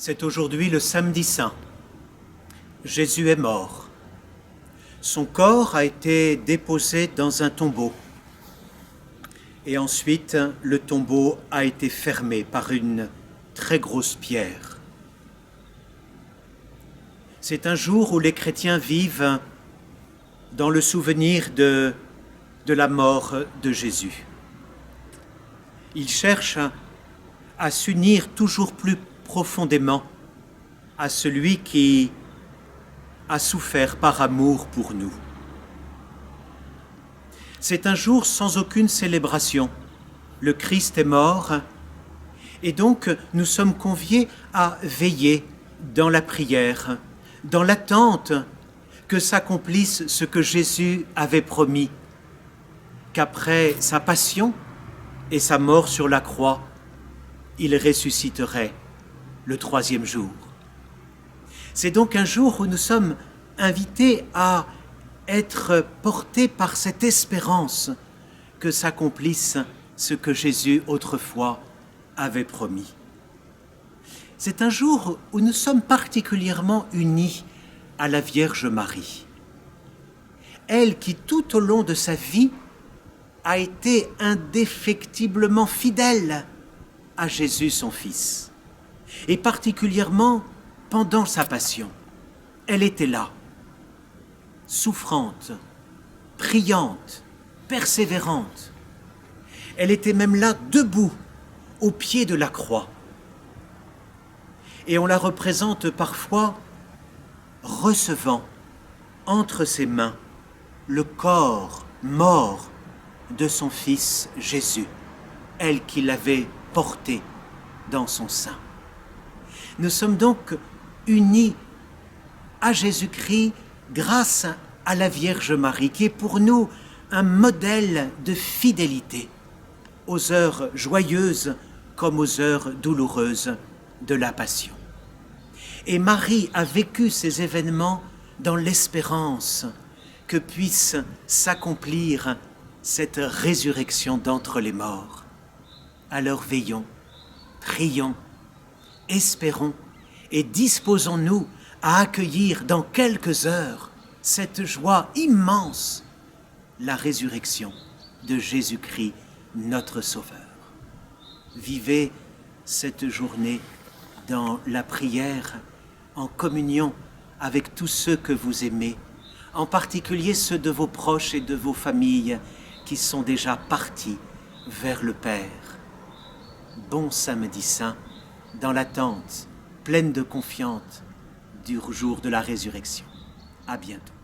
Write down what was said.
C'est aujourd'hui le samedi saint. Jésus est mort. Son corps a été déposé dans un tombeau. Et ensuite, le tombeau a été fermé par une très grosse pierre. C'est un jour où les chrétiens vivent dans le souvenir de la mort de Jésus. Ils cherchent à s'unir toujours plus profondément à celui qui a souffert par amour pour nous. C'est un jour sans aucune célébration. Le Christ est mort et donc nous sommes conviés à veiller dans la prière, dans l'attente que s'accomplisse ce que Jésus avait promis, qu'après sa passion et sa mort sur la croix, il ressusciterait le troisième jour. C'est donc un jour où nous sommes invités à être portés par cette espérance que s'accomplisse ce que Jésus autrefois avait promis. C'est un jour où nous sommes particulièrement unis à la Vierge Marie. Elle qui tout au long de sa vie a été indéfectiblement fidèle à Jésus son Fils, et particulièrement pendant sa passion. Elle était là, souffrante, priante, persévérante. Elle était même là, debout, au pied de la croix. Et on la représente parfois recevant entre ses mains le corps mort de son Fils Jésus, elle qui l'avait porté dans son sein. Nous sommes donc unis à Jésus-Christ grâce à la Vierge Marie, qui est pour nous un modèle de fidélité aux heures joyeuses comme aux heures douloureuses de la Passion. Et Marie a vécu ces événements dans l'espérance que puisse s'accomplir cette résurrection d'entre les morts. Alors veillons, prions, espérons et disposons-nous à accueillir dans quelques heures cette joie immense, la résurrection de Jésus-Christ, notre Sauveur. Vivez cette journée dans la prière, en communion avec tous ceux que vous aimez, en particulier ceux de vos proches et de vos familles qui sont déjà partis vers le Père. Bon samedi saint, dans l'attente pleine de confiance du jour de la résurrection. À bientôt.